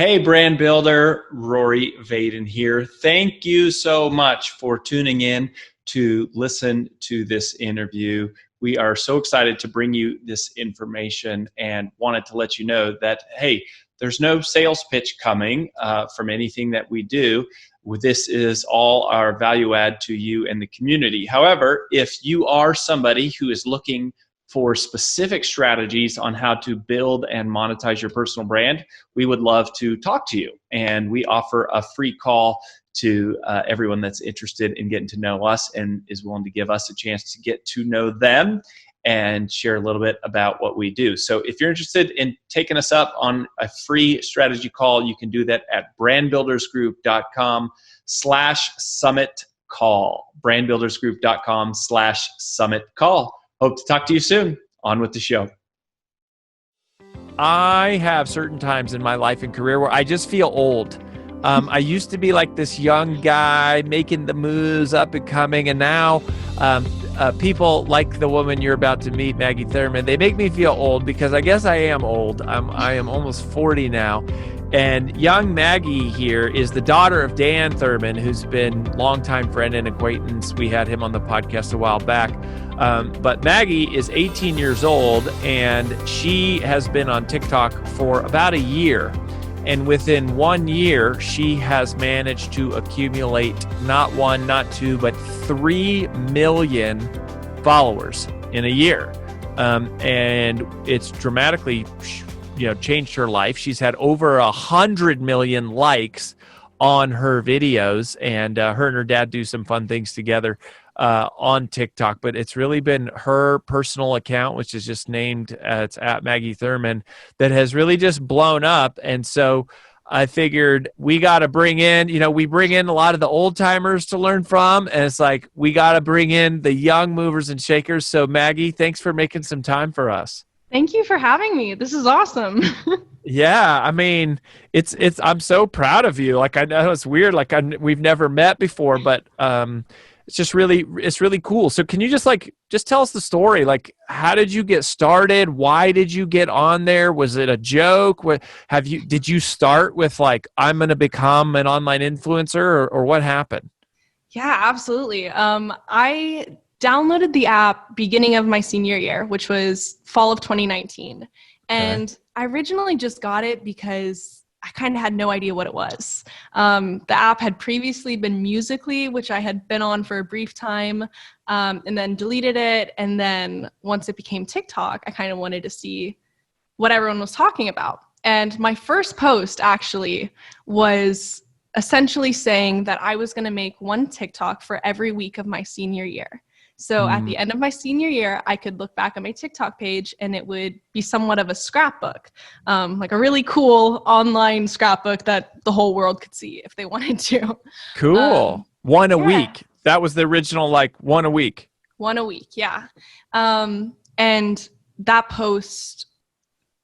Hey, brand builder, Rory Vaden here. Thank you so much for tuning in to listen to this interview. We are so excited to bring you this information and wanted to let you know that, hey, there's no sales pitch coming from anything that we do. This is all our value add to you and the community. However, if you are somebody who is looking for specific strategies on how to build and monetize your personal brand, we would love to talk to you. And we offer a free call to everyone that's interested in getting to know us and is willing to give us a chance to get to know them and share a little bit about what we do. So if you're interested in taking us up on a free strategy call, you can do that at brandbuildersgroup.com/summit call. brandbuildersgroup.com/summit call. Hope to talk to you soon. On with the show. I have certain times in my life and career where I just feel old. I used to be like this young guy making the moves, up and coming, and now people like the woman you're about to meet, Maggie Thurmon, they make me feel old because I guess I am old. I am almost 40 now. And young Maggie here is the daughter of Dan Thurmon, who's been longtime friend and acquaintance. We had him on the podcast a while back. But Maggie is 18 years old, and she has been on TikTok for about a year. And within 1 year, she has managed to accumulate not one, not two, but 3 million followers in a year. And it's dramatically changed her life. She's had over 100 million likes on her videos, and her and her dad do some fun things together on TikTok. But it's really been her personal account, which is just named, it's at Maggie Thurmon, that has really just blown up. And so I figured we got to bring in, we bring in a lot of the old timers to learn from, and it's like we got to bring in the young movers and shakers. So Maggie, thanks for making some time for us. Thank you for having me. This is awesome. Yeah, I mean, it's. I'm so proud of you. Like, I know it's weird. Like, we've never met before, but it's really cool. So, can you just tell us the story? Like, how did you get started? Why did you get on there? Was it a joke? Did you start with like, I'm going to become an online influencer, or what happened? Yeah, absolutely. I downloaded the app beginning of my senior year, which was fall of 2019. And okay. I originally just got it because I kind of had no idea what it was. The app had previously been Musical.ly, which I had been on for a brief time, and then deleted it. And then once it became TikTok, I kind of wanted to see what everyone was talking about. And my first post actually was essentially saying that I was going to make one TikTok for every week of my senior year. So at the end of my senior year, I could look back at my TikTok page and it would be somewhat of a scrapbook, like a really cool online scrapbook that the whole world could see if they wanted to. Cool. One a week. That was the original, like one a week. One a week, yeah. And that post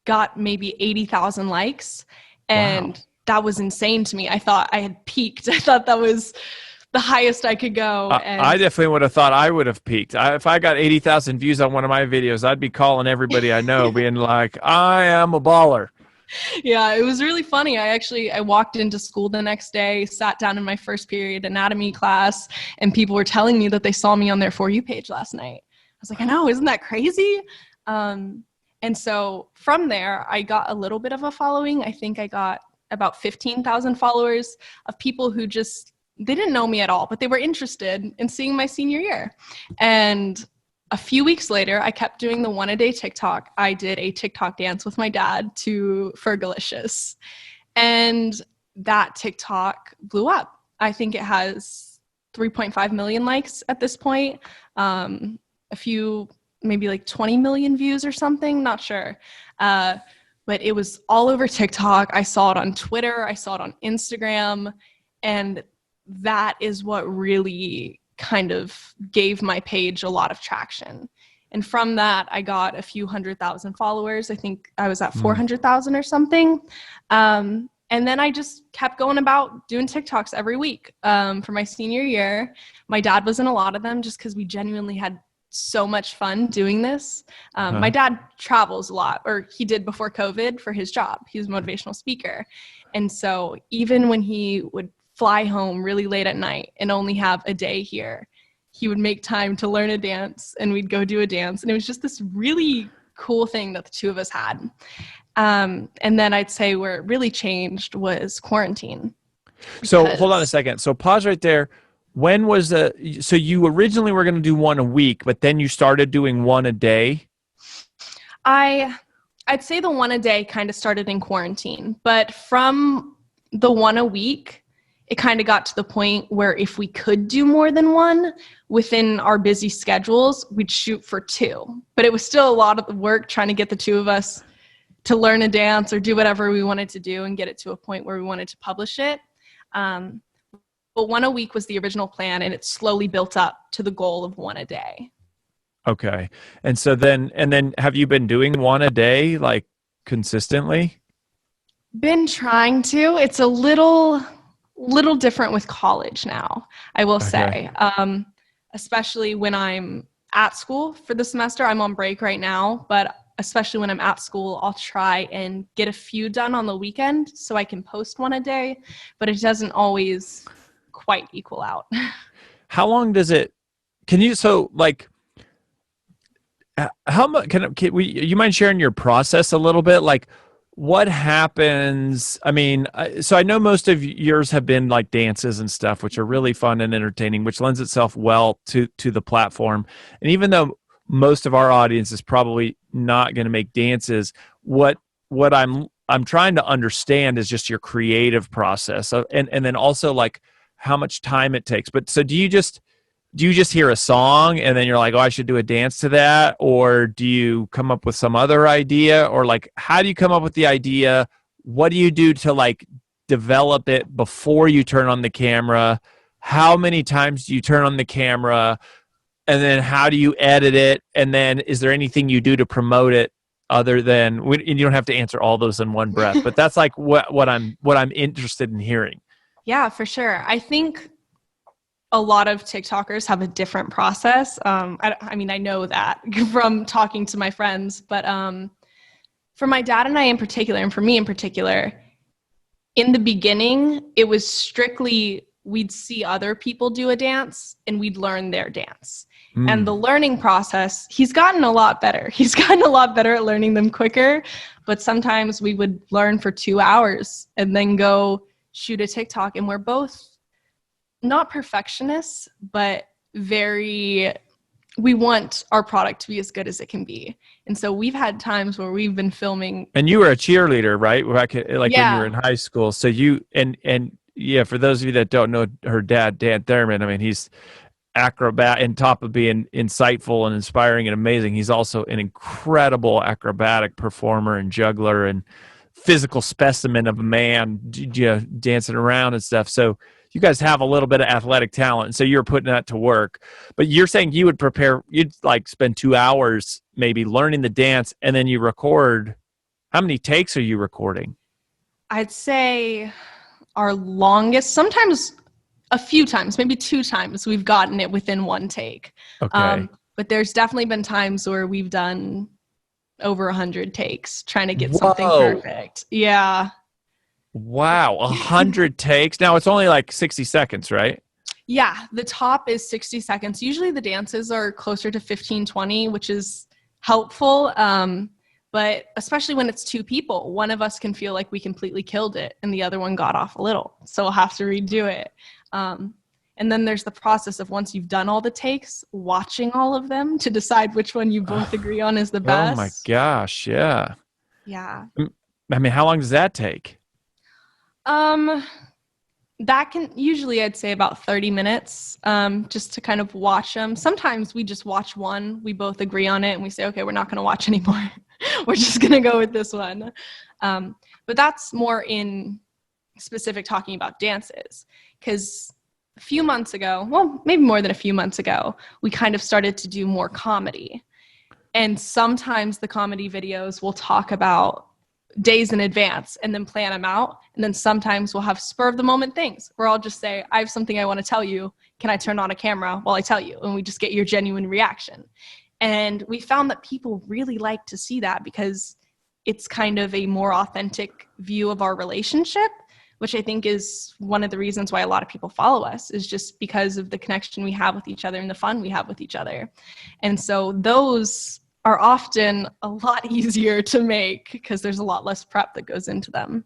got maybe 80,000 likes. And wow. That was insane to me. I thought I had peaked. I thought that was the highest I could go. And I definitely would have thought I would have peaked. If I got 80,000 views on one of my videos, I'd be calling everybody I know, being like, I am a baller. Yeah, it was really funny. I walked into school the next day, sat down in my first period anatomy class, and people were telling me that they saw me on their For You page last night. I was like, I know, isn't that crazy? And so from there, I got a little bit of a following. I think I got about 15,000 followers of people who they didn't know me at all, but they were interested in seeing my senior year. And a few weeks later, I kept doing the one-a-day TikTok. I did a TikTok dance with my dad to Fergalicious. And that TikTok blew up. I think it has 3.5 million likes at this point. A few, maybe like 20 million views or something, not sure. But it was all over TikTok. I saw it on Twitter. I saw it on Instagram. And that is what really kind of gave my page a lot of traction. And from that, I got a few 100,000 followers. I think I was at 400,000 or something. And then I just kept going about doing TikToks every week for my senior year. My dad was in a lot of them just because we genuinely had so much fun doing this. My dad travels a lot, or he did before COVID for his job. He's a motivational speaker. And so even when he would fly home really late at night and only have a day here, he would make time to learn a dance, and we'd go do a dance. And it was just this really cool thing that the two of us had. And then I'd say where it really changed was quarantine. So hold on a second. So pause right there. When was so you originally were going to do one a week, but then you started doing one a day? I'd say the one a day kind of started in quarantine, but from the one a week, it kind of got to the point where if we could do more than one within our busy schedules, we'd shoot for two. But it was still a lot of the work trying to get the two of us to learn a dance or do whatever we wanted to do and get it to a point where we wanted to publish it. But one a week was the original plan, and it slowly built up to the goal of one a day. Okay. And so then have you been doing one a day, like consistently? Been trying to. It's a little different with college now, I will say. Especially when I'm at school for the semester. I'm on break right now, but especially when I'm at school, I'll try and get a few done on the weekend so I can post one a day, but it doesn't always quite equal out. How long does it, how much, you mind sharing your process a little bit? Like, what happens? I mean, so I know most of yours have been like dances and stuff, which are really fun and entertaining, which lends itself well to the platform. And even though most of our audience is probably not going to make dances, what I'm trying to understand is just your creative process, and then also like how much time it takes. But so do you just hear a song and then you're like, oh, I should do a dance to that? Or do you come up with some other idea? Or like, how do you come up with the idea? What do you do to like develop it before you turn on the camera? How many times do you turn on the camera? And then how do you edit it? And then is there anything you do to promote it other than, and you don't have to answer all those in one breath, but that's like what I'm interested in hearing. Yeah, for sure. I think a lot of TikTokers have a different process. I mean, I know that from talking to my friends, but for my dad and I in particular, and for me in particular, in the beginning, it was strictly we'd see other people do a dance and we'd learn their dance. And the learning process, he's gotten a lot better. He's gotten a lot better at learning them quicker, but sometimes we would learn for 2 hours and then go shoot a TikTok, and we're both not perfectionists, but we want our product to be as good as it can be. And so we've had times where we've been filming. And you were a cheerleader, right? When you were in high school. So you, and yeah, for those of you that don't know her dad, Dan Thurmon, I mean, he's acrobat, and top of being insightful and inspiring and amazing, he's also an incredible acrobatic performer and juggler and physical specimen of a man, dancing around and stuff. So you guys have a little bit of athletic talent, and so you're putting that to work. But you're saying you'd like spend 2 hours maybe learning the dance, and then you record. How many takes are you recording? I'd say our longest, sometimes a few times, maybe 2 times, we've gotten it within one take. Okay. But there's definitely been times where we've done over 100 takes trying to get something perfect. Yeah. Wow. 100 takes. Now it's only like 60 seconds, right? Yeah. The top is 60 seconds. Usually the dances are closer to 15, 20, which is helpful. But especially when it's 2 people, one of us can feel like we completely killed it and the other one got off a little. So we'll have to redo it. And then there's the process of, once you've done all the takes, watching all of them to decide which one you both agree on is the best. Oh my gosh. Yeah. Yeah. I mean, how long does that take? That can usually, I'd say, about 30 minutes, just to kind of watch them. Sometimes we just watch one, we both agree on it, and we say, okay, we're not going to watch anymore. We're just going to go with this one. But that's more in specific talking about dances, because a few months ago, well, maybe more than a few months ago, we kind of started to do more comedy. And sometimes the comedy videos will talk about days in advance and then plan them out. And then sometimes we'll have spur of the moment things where I'll just say, I have something I want to tell you. can I turn on a camera while I tell you? And we just get your genuine reaction. And we found that people really like to see that because it's kind of a more authentic view of our relationship, which I think is one of the reasons why a lot of people follow us, is just because of the connection we have with each other and the fun we have with each other. And so those are often a lot easier to make because there's a lot less prep that goes into them.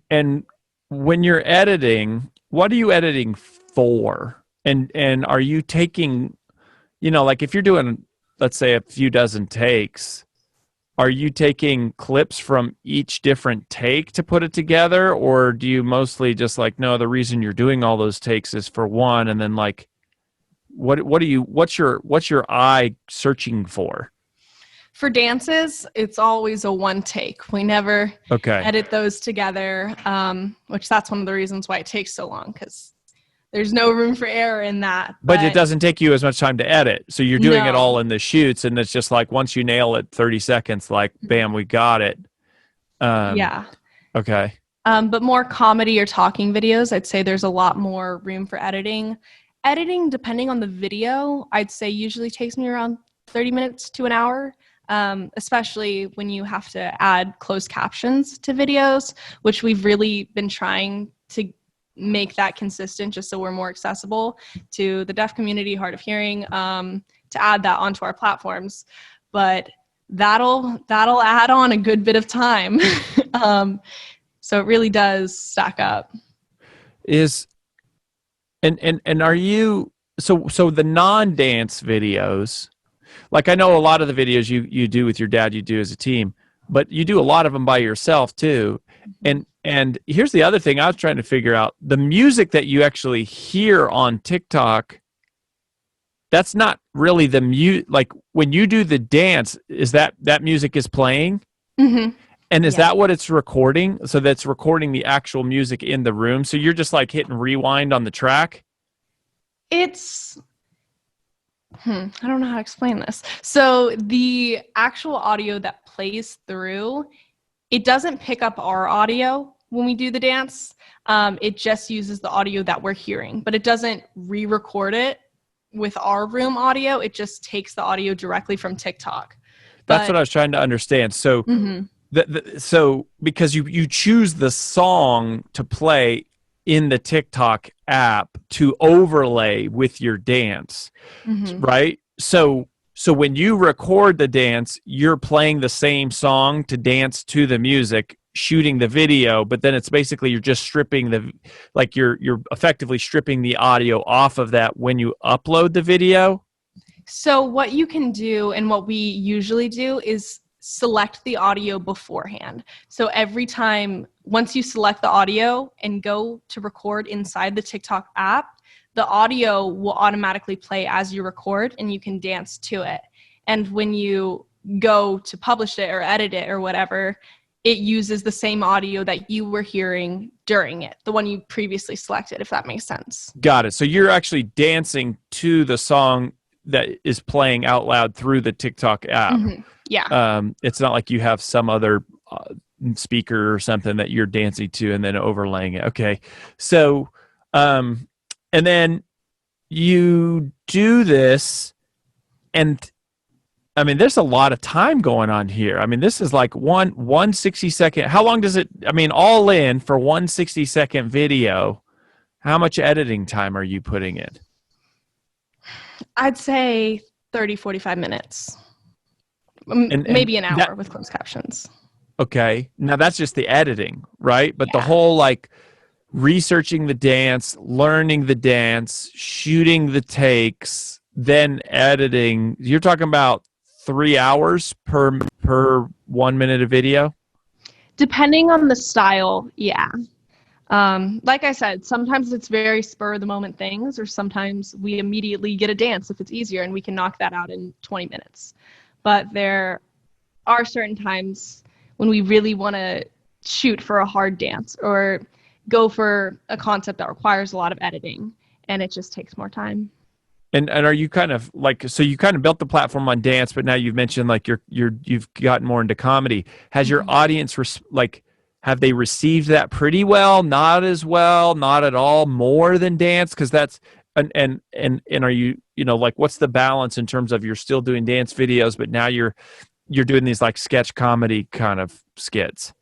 And when you're editing, what are you editing for? And are you taking, like if you're doing, let's say, a few dozen takes, are you taking clips from each different take to put it together? Or do you mostly just like, no, the reason you're doing all those takes is for one, and then like, what's your eye searching for? For dances, it's always a one take. We never edit those together, which that's one of the reasons why it takes so long, because there's no room for error in that. But it doesn't take you as much time to edit. So you're doing it all in the shoots, and it's just like once you nail it 30 seconds, like, bam, we got it. Yeah. Okay. But more comedy or talking videos, I'd say there's a lot more room for editing. Editing, depending on the video, I'd say usually takes me around 30 minutes to an hour, especially when you have to add closed captions to videos, which we've really been trying to make that consistent just so we're more accessible to the deaf community, hard of hearing, to add that onto our platforms. But that'll add on a good bit of time. So it really does stack up. And are you, so the non-dance videos, like I know a lot of the videos you do with your dad, you do as a team, but you do a lot of them by yourself too. And here's the other thing I was trying to figure out. The music that you actually hear on TikTok, that's not really the music. Like when you do the dance, is that music is playing? Mm-hmm. And is that what it's recording? So that's recording the actual music in the room. So you're just like hitting rewind on the track? It's... I don't know how to explain this. So the actual audio that plays through, it doesn't pick up our audio when we do the dance. It just uses the audio that we're hearing, but it doesn't re-record it with our room audio. It just takes the audio directly from TikTok. That's what I was trying to understand. So, so because you choose the song to play in the TikTok app to overlay with your dance, right? So when you record the dance, you're playing the same song to dance to the music, shooting the video, but then it's basically you're just stripping you're effectively stripping the audio off of that when you upload the video. So what you can do, and what we usually do, is select the audio beforehand. So every time, once you select the audio and go to record inside the TikTok app, the audio will automatically play as you record and you can dance to it. And when you go to publish it or edit it or whatever, it uses the same audio that you were hearing during it, the one you previously selected, if that makes sense. Got it. So you're actually dancing to the song that is playing out loud through the TikTok app. Yeah. It's not like you have some other speaker or something that you're dancing to and then overlaying it. Okay. So, and then you do this, and I mean, there's a lot of time going on here. I mean, this is like one 60-second. How long does it, I mean, all in for 1 60-second video, how much editing time are you putting in? I'd say 30, 45 minutes. Maybe an hour with closed captions. Okay. Now that's just the editing, right? But the whole like researching the dance, learning the dance, shooting the takes, then editing, you're talking about 3 hours per 1 minute of video? Depending on the style, yeah. Like I said, sometimes it's very spur of the moment things, or sometimes we immediately get a dance if it's easier and we can knock that out in 20 minutes. But there are certain times when we really want to shoot for a hard dance or go for a concept that requires a lot of editing, and it just takes more time. And are you kind of like, so you kind of built the platform on dance, but now you've mentioned like you've gotten more into comedy. Has your audience have they received that pretty well? Not as well? Not at all? More than dance? Because that's, and are you, like, what's the balance in terms of you're still doing dance videos, but now you're doing these like sketch comedy kind of skits?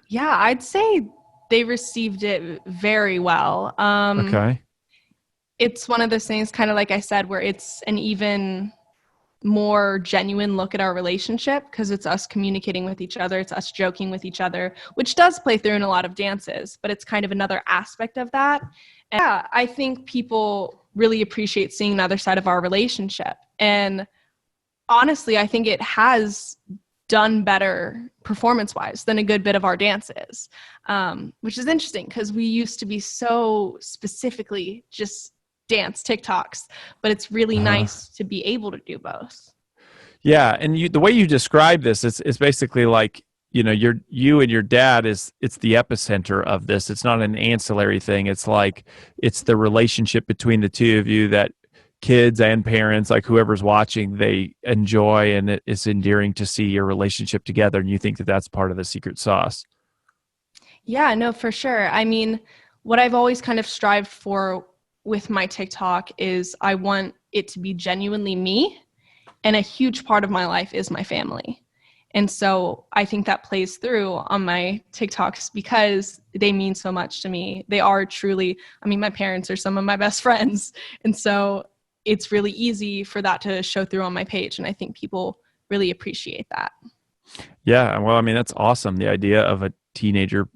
Yeah, I'd say they received it very well. Okay. It's one of those things, kind of like I said, where it's an even more genuine look at our relationship, because it's us communicating with each other, it's us joking with each other, which does play through in a lot of dances, but it's kind of another aspect of that. And yeah, I think people really appreciate seeing the other side of our relationship. And honestly, I think it has done better performance-wise than a good bit of our dances, which is interesting because we used to be so specifically just dance TikToks, but it's really nice to be able to do both. Yeah, and the way you describe this is basically like, you and your dad it's the epicenter of this. It's not an ancillary thing. It's like it's the relationship between the two of you that kids and parents, like whoever's watching, they enjoy, and it's endearing to see your relationship together. And you think that that's part of the secret sauce. Yeah, no, for sure. I mean, what I've always kind of strived for with my TikTok is I want it to be genuinely me, and a huge part of my life is my family. And so I think that plays through on my TikToks because they mean so much to me. They are truly, I mean, my parents are some of my best friends. And so it's really easy for that to show through on my page. And I think people really appreciate that. Yeah, well, I mean, that's awesome. The idea of a teenager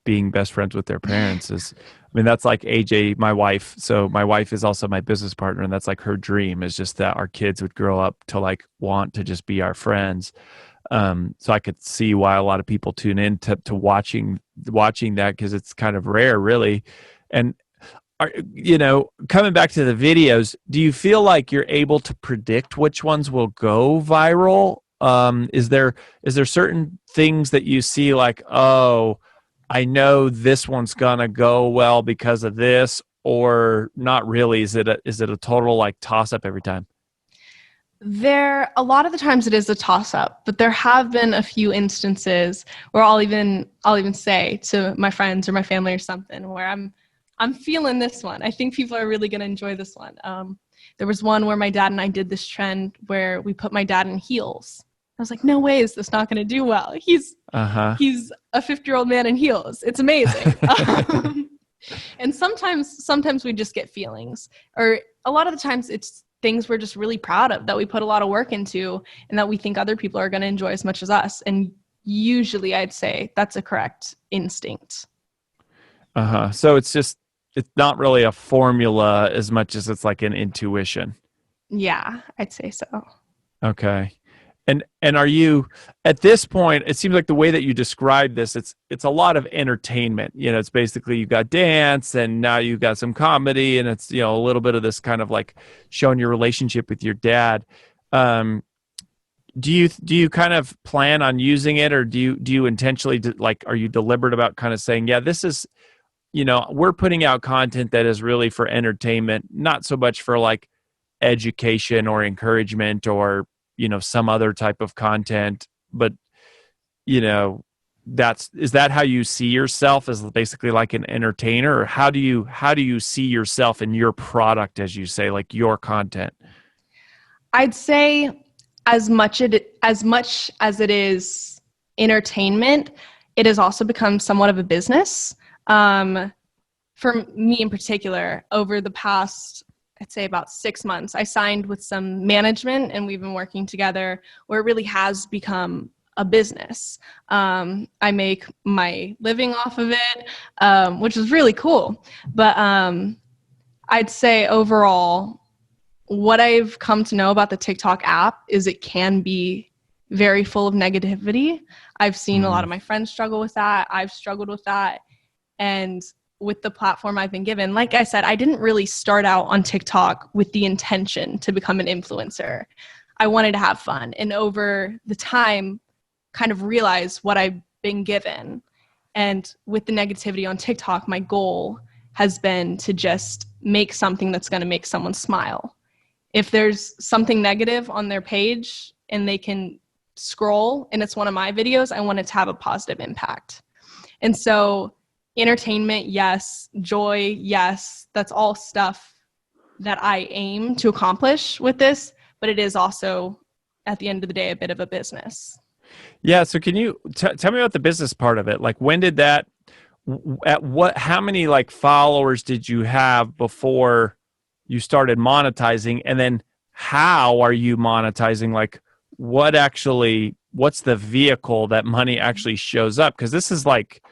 being best friends with their parents is, I mean, that's like AJ, my wife. So my wife is also my business partner, and that's like her dream, is just that our kids would grow up to like want to just be our friends. So I could see why a lot of people tune in to watching that, because it's kind of rare, really. And coming back to the videos, do you feel like you're able to predict which ones will go viral? Is there certain things that you see like, oh, I know this one's gonna go well because of this, or not really? Is it a total like toss up every time? A lot of the times it is a toss up, but there have been a few instances where I'll even say to my friends or my family or something where I'm feeling this one. I think people are really going to enjoy this one. There was one where my dad and I did this trend where we put my dad in heels. I was like, no way is this not going to do well. He's a 50-year-old man in heels. It's amazing. And sometimes we just get feelings, or a lot of the times it's things we're just really proud of, that we put a lot of work into, and that we think other people are going to enjoy as much as us. And usually I'd say that's a correct instinct. So it's not really a formula as much as it's like an intuition. Yeah, I'd say so. Okay. And are you, at this point, it seems like the way that you describe this, it's a lot of entertainment. It's basically you got dance, and now you got some comedy, and it's, a little bit of this kind of like showing your relationship with your dad. Do you kind of plan on using it, or do you intentionally are you deliberate about kind of saying, yeah, this is, we're putting out content that is really for entertainment, not so much for like education or encouragement or, some other type of content, but, is that how you see yourself, as basically like an entertainer? Or how do you see yourself in your product, as you say, like your content? I'd say as much as it is entertainment, it has also become somewhat of a business. For me in particular, over the past, I'd say about 6 months, I signed with some management, and we've been working together where it really has become a business. I make my living off of it, which is really cool. But I'd say overall, what I've come to know about the TikTok app is it can be very full of negativity. I've seen a lot of my friends struggle with that. I've struggled with that. And with the platform I've been given, like I said, I didn't really start out on TikTok with the intention to become an influencer. I wanted to have fun. And over the time, kind of realize what I've been given. And with the negativity on TikTok, my goal has been to just make something that's going to make someone smile. If there's something negative on their page and they can scroll and it's one of my videos, I want it to have a positive impact. And so entertainment, yes. Joy, yes. That's all stuff that I aim to accomplish with this, but it is also, at the end of the day, a bit of a business. Yeah. So can you tell me about the business part of it? Like, when did that, how many like followers did you have before you started monetizing? And then how are you monetizing? Like, what's the vehicle that money actually shows up? Because this is like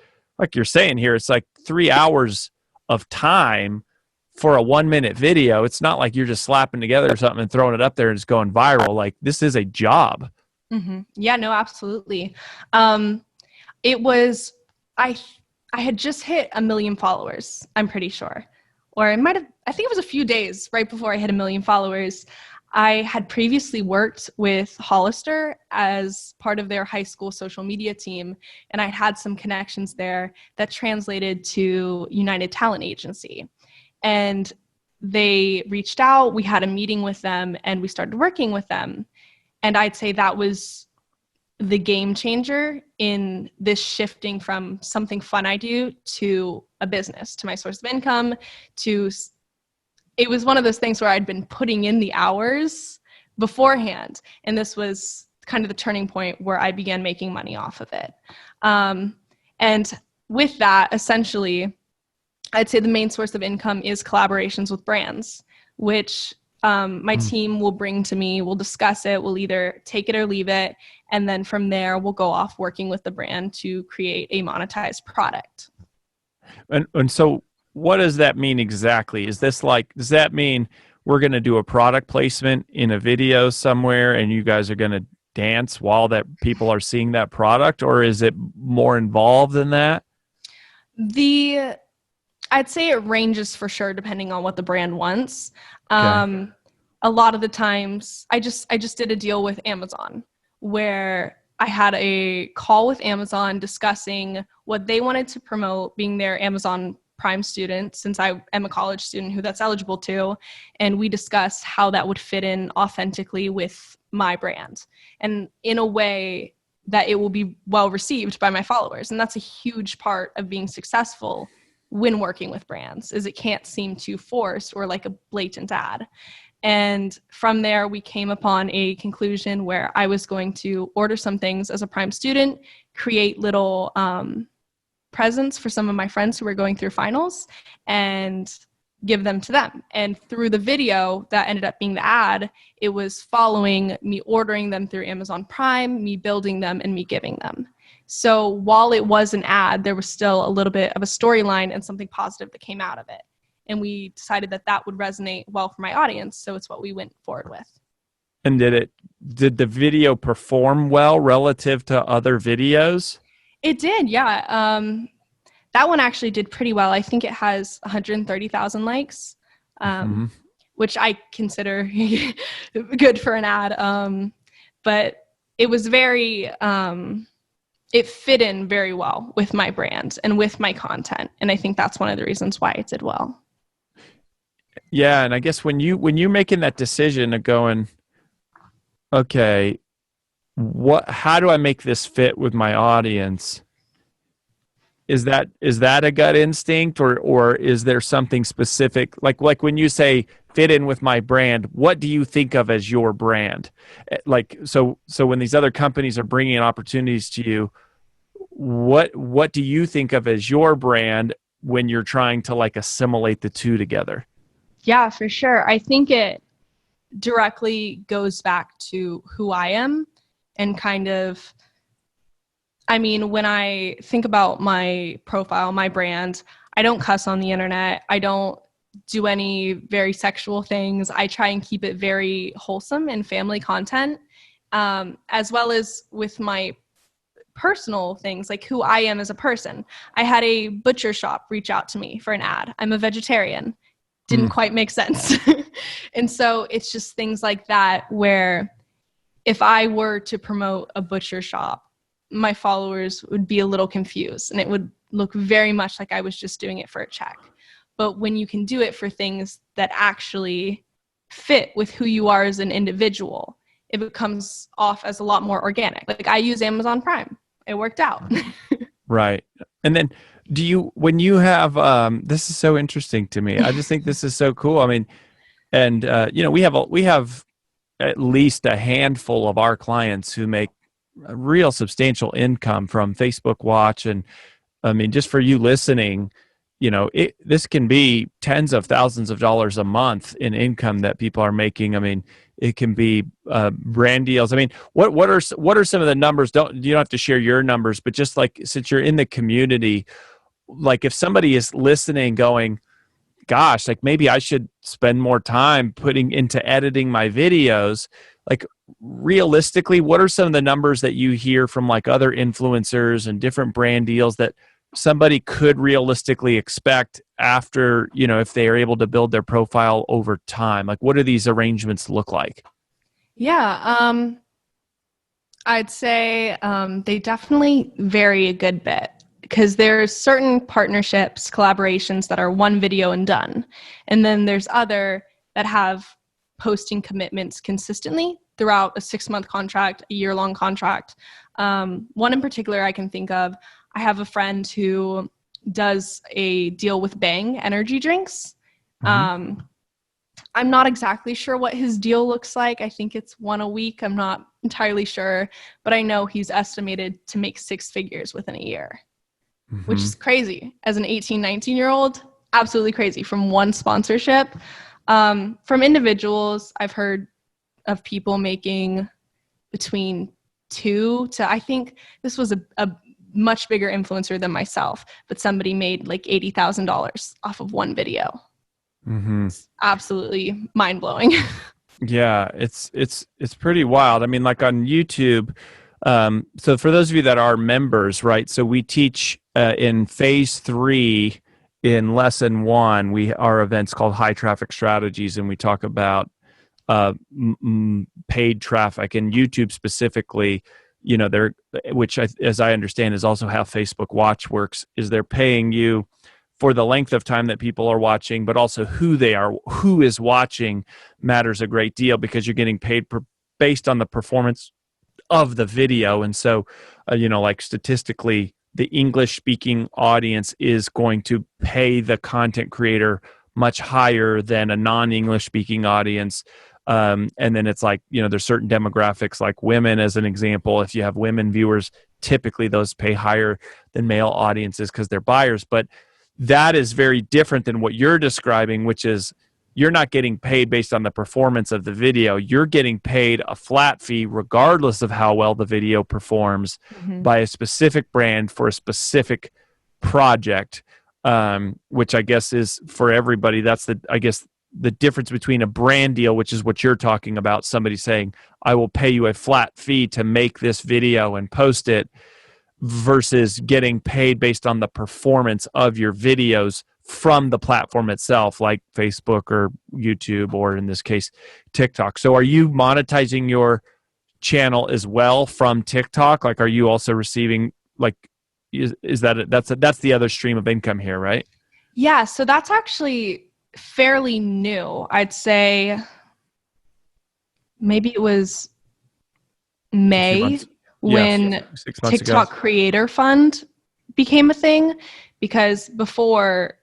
you're saying here, it's like 3 hours of time for a 1-minute video. It's not like you're just slapping together something and throwing it up there and it's going viral. Like, this is a job. Mm-hmm. Yeah, no, absolutely. It was, I had just hit 1 million followers, I'm pretty sure. Or I think it was a few days right before I hit 1 million followers. I had previously worked with Hollister as part of their high school social media team, and I had some connections there that translated to United Talent Agency. And they reached out, we had a meeting with them, and we started working with them. And I'd say that was the game changer in this shifting from something fun I do to a business, to my source of income, it was one of those things where I'd been putting in the hours beforehand. And this was kind of the turning point where I began making money off of it. And with that, essentially, I'd say the main source of income is collaborations with brands, which my team will bring to me. We'll discuss it. We'll either take it or leave it. And then from there, we'll go off working with the brand to create a monetized product. And so what does that mean exactly? Does that mean we're going to do a product placement in a video somewhere and you guys are going to dance while that people are seeing that product? Or is it more involved than that? I'd say it ranges for sure, depending on what the brand wants. Okay. A lot of the times, I just did a deal with Amazon where I had a call with Amazon discussing what they wanted to promote, being their Amazon Prime student, since I am a college student who that's eligible to, and we discussed how that would fit in authentically with my brand and in a way that it will be well received by my followers. And that's a huge part of being successful when working with brands, is it can't seem too forced or like a blatant ad. And from there, we came upon a conclusion where I was going to order some things as a Prime student, create little presents for some of my friends who were going through finals, and give them to them. And through the video that ended up being the ad, it was following me ordering them through Amazon Prime, me building them, and me giving them. So while it was an ad, there was still a little bit of a storyline and something positive that came out of it. And we decided that that would resonate well for my audience. So it's what we went forward with. And did the video perform well relative to other videos? It did, yeah. That one actually did pretty well. I think it has 130,000 likes, which I consider good for an ad. But it was very... it fit in very well with my brand and with my content. And I think that's one of the reasons why it did well. Yeah. And I guess when you're making that decision of going, okay, how do I make this fit with my audience? Is that a gut instinct or is there something specific? Like when you say fit in with my brand, what do you think of as your brand? Like, so when these other companies are bringing opportunities to you, what do you think of as your brand when you're trying to like assimilate the two together? Yeah, for sure. I think it directly goes back to who I am and kind of, I mean, when I think about my profile, my brand, I don't cuss on the internet. I don't do any very sexual things. I try and keep it very wholesome and family content, as well as with my personal things, like who I am as a person. I had a butcher shop reach out to me for an ad. I'm a vegetarian. Didn't quite make sense. And so it's just things like that where if I were to promote a butcher shop, my followers would be a little confused and it would look very much like I was just doing it for a check. But when you can do it for things that actually fit with who you are as an individual, it becomes off as a lot more organic. Like I use Amazon Prime. It worked out. Right. And then when you have, this is so interesting to me. I just think this is so cool. I mean, And we have at least a handful of our clients who make a real substantial income from Facebook Watch. And I mean, just for you listening, this can be tens of thousands of dollars a month in income that people are making. I mean, it can be brand deals. I mean, what are some of the numbers? You don't have to share your numbers, but just like, since you're in the community, like if somebody is listening going, gosh, like maybe I should spend more time putting into editing my videos. Like realistically, what are some of the numbers that you hear from like other influencers and different brand deals that somebody could realistically expect after, if they are able to build their profile over time? Like, what do these arrangements look like? Yeah, I'd say they definitely vary a good bit, because there's certain partnerships, collaborations that are one video and done. And then there's other that have posting commitments consistently throughout a 6-month contract, a year-long contract. One in particular I can think of, I have a friend who does a deal with Bang energy drinks. Mm-hmm. I'm not exactly sure what his deal looks like. I think it's one a week. I'm not entirely sure, but I know he's estimated to make 6 figures within a year. Mm-hmm. Which is crazy. As an 18, 19-year-old, absolutely crazy from one sponsorship. From individuals, I've heard of people making between 2 to, I think this was a much bigger influencer than myself, but somebody made like $80,000 off of one video. Mm-hmm. It's absolutely mind-blowing. Yeah, it's pretty wild. I mean, like on YouTube, so for those of you that are members, right? So we teach in phase 3 in lesson 1, our event's called High Traffic Strategies, and we talk about paid traffic, and YouTube specifically, which as I understand is also how Facebook Watch works, is they're paying you for the length of time that people are watching, but also who is watching matters a great deal, because you're getting paid based on the performance of the video. And so, like statistically, the English speaking audience is going to pay the content creator much higher than a non-English speaking audience. And then it's like, there's certain demographics like women, as an example. If you have women viewers, typically those pay higher than male audiences because they're buyers. But that is very different than what you're describing, which is you're not getting paid based on the performance of the video. You're getting paid a flat fee regardless of how well the video performs, mm-hmm. by a specific brand for a specific project, which I guess is for everybody. That's the difference between a brand deal, which is what you're talking about, somebody saying, I will pay you a flat fee to make this video and post it, versus getting paid based on the performance of your videos from the platform itself, like Facebook or YouTube, or in this case, TikTok. So are you monetizing your channel as well from TikTok? Like, are you also receiving, like, that's the other stream of income here, right? Yeah, so that's actually fairly new. I'd say maybe it was May when 6 months TikTok ago. Creator Fund became a thing, because before,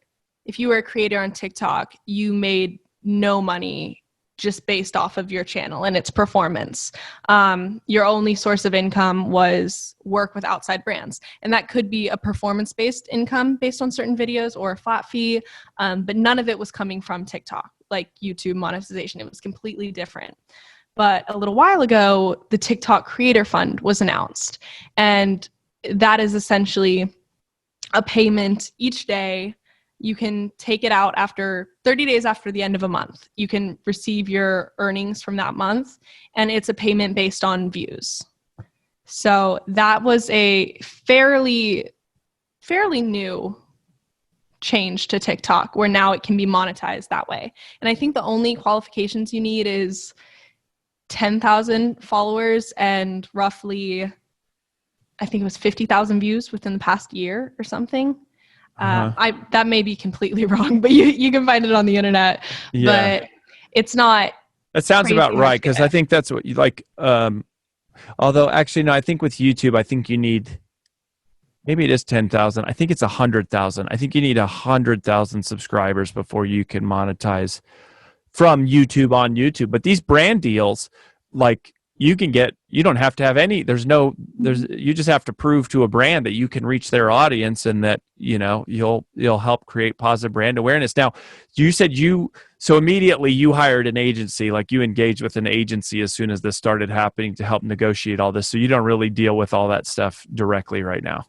if you were a creator on TikTok, you made no money just based off of your channel and its performance. Your only source of income was work with outside brands. And that could be a performance-based income based on certain videos, or a flat fee, but none of it was coming from TikTok, like YouTube monetization. It was completely different. But a little while ago, the TikTok Creator Fund was announced. And that is essentially a payment each day. You can take it out after 30 days after the end of a month. You can receive your earnings from that month, and it's a payment based on views. So that was a fairly new change to TikTok, where now it can be monetized that way. And I think the only qualifications you need is 10,000 followers and roughly, I think it was 50,000 views within the past year or something. That may be completely wrong, but you can find it on the internet. Yeah. But it's not. That sounds about right, because I think that's what you like. Although actually, no, I think with YouTube, I think you need, maybe it is 10,000. I think it's 100,000. I think you need 100,000 subscribers before you can monetize from YouTube on YouTube. But these brand deals, like you don't have to have any, you just have to prove to a brand that you can reach their audience and that, you'll help create positive brand awareness. Now, you said so immediately you hired an agency, like you engaged with an agency as soon as this started happening to help negotiate all this. So you don't really deal with all that stuff directly right now.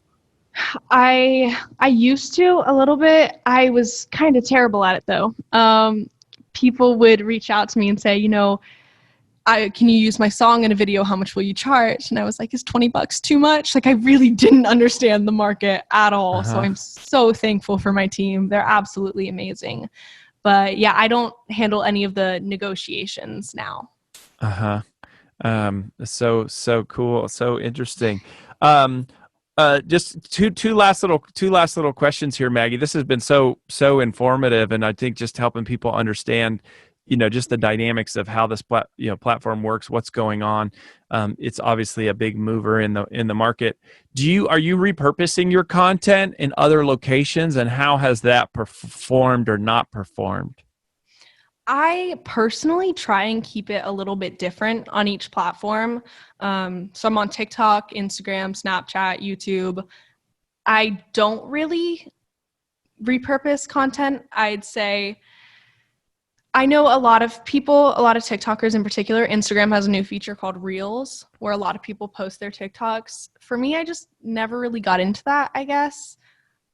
I used to a little bit. I was kind of terrible at it though. People would reach out to me and say, can you use my song in a video? How much will you charge? And I was like, is $20 too much? Like, I really didn't understand the market at all. So I'm so thankful for my team. They're absolutely amazing. But yeah, I don't handle any of the negotiations now. So cool. So interesting. Just two last little questions here, Maggie. This has been so informative, and I think just helping people understand, just the dynamics of how this platform works, what's going on. It's obviously a big mover in the market. Are you repurposing your content in other locations, and how has that performed or not performed? I personally try and keep it a little bit different on each platform. So I'm on TikTok, Instagram, Snapchat, YouTube. I don't really repurpose content. I'd say I know a lot of TikTokers in particular. Instagram has a new feature called Reels, where a lot of people post their TikToks. For me, I just never really got into that, I guess.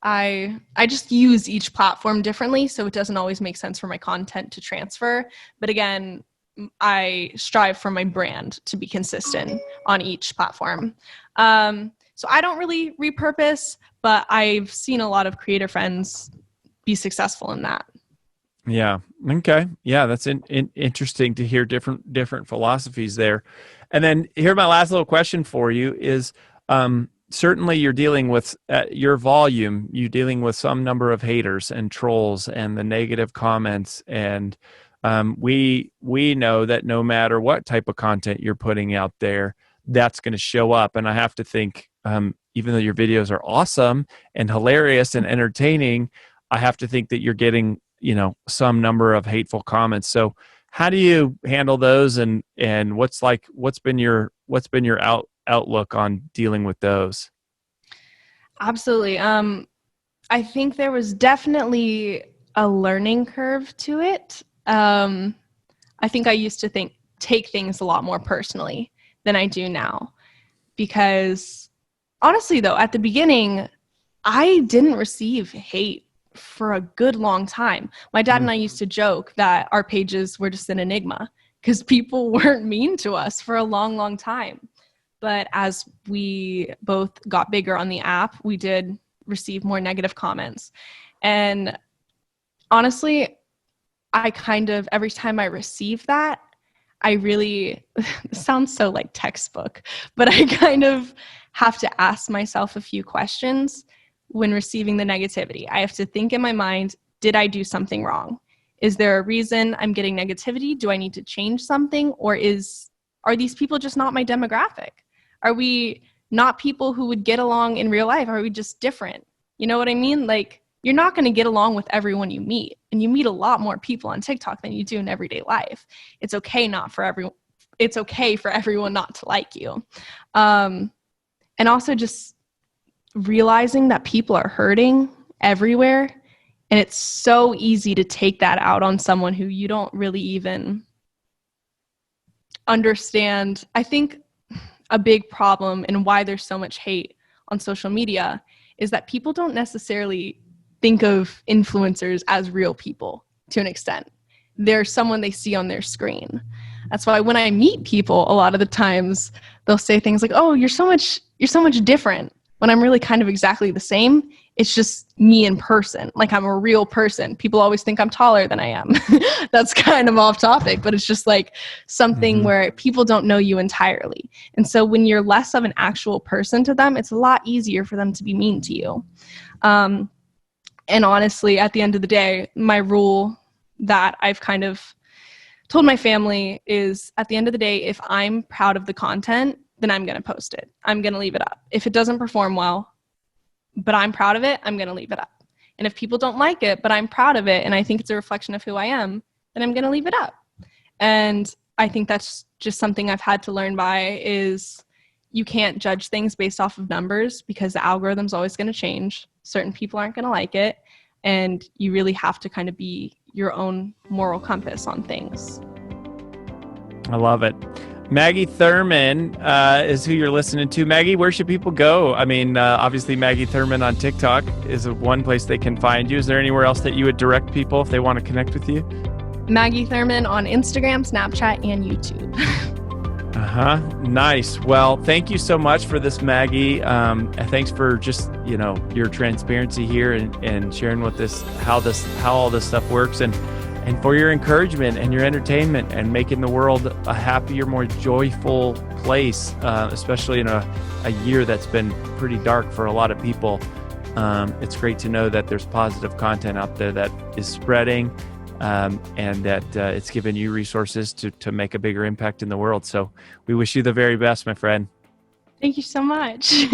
I just use each platform differently, so it doesn't always make sense for my content to transfer. But again, I strive for my brand to be consistent on each platform. So I don't really repurpose, but I've seen a lot of creator friends be successful in that. Yeah. Okay. Yeah, that's interesting to hear different philosophies there. And then here, my last little question for you is, certainly you're dealing with your volume, you're dealing with some number of haters and trolls and the negative comments. And we know that no matter what type of content you're putting out there, that's going to show up. And I have to think, even though your videos are awesome and hilarious and entertaining, I have to think that you're getting, some number of hateful comments. So how do you handle those? And what's been your outlook on dealing with those? Absolutely. I think there was definitely a learning curve to it. I think I used to take things a lot more personally than I do now, because honestly though, at the beginning, I didn't receive hate for a good long time. My dad and I used to joke that our pages were just an enigma because people weren't mean to us for a long, long time. But as we both got bigger on the app, we did receive more negative comments. And honestly, I every time I receive that, I really, it sounds so like textbook, but I kind of have to ask myself a few questions when receiving the negativity. I have to think in my mind, did I do something wrong? Is there a reason I'm getting negativity? Do I need to change something? Or are these people just not my demographic? Are we not people who would get along in real life? Are we just different? You know what I mean? Like, you're not going to get along with everyone you meet. And you meet a lot more people on TikTok than you do in everyday life. It's okay for everyone not to like you. And also just realizing that people are hurting everywhere. And it's so easy to take that out on someone who you don't really even understand. I think a big problem and why there's so much hate on social media is that people don't necessarily think of influencers as real people to an extent. They're someone they see on their screen. That's why when I meet people, a lot of the times they'll say things like, "Oh, you're so much different," when I'm really kind of exactly the same. It's just me in person. Like, I'm a real person. People always think I'm taller than I am. That's kind of off topic, but it's just like something where people don't know you entirely. And so when you're less of an actual person to them, it's a lot easier for them to be mean to you. And honestly, at the end of the day, my rule that I've kind of told my family is, at the end of the day, if I'm proud of the content, then I'm going to post it. I'm going to leave it up. If it doesn't perform well, but I'm proud of it, I'm going to leave it up. And if people don't like it, but I'm proud of it, and I think it's a reflection of who I am, then I'm going to leave it up. And I think that's just something I've had to learn by is you can't judge things based off of numbers because the algorithm's always going to change. Certain people aren't going to like it. And you really have to kind of be your own moral compass on things. I love it. Maggie Thurmon is who you're listening to. Maggie, where should people go? I mean, obviously Maggie Thurmon on TikTok is one place they can find you. Is there anywhere else that you would direct people if they want to connect with you? Maggie Thurmon on Instagram, Snapchat, and YouTube. Nice. Well, thank you so much for this, Maggie. Thanks for just, your transparency here and sharing with us how all this stuff works and for your encouragement and your entertainment and making the world a happier, more joyful place, especially in a year that's been pretty dark for a lot of people. It's great to know that there's positive content out there that is spreading and that it's given you resources to make a bigger impact in the world. So we wish you the very best, my friend. Thank you so much.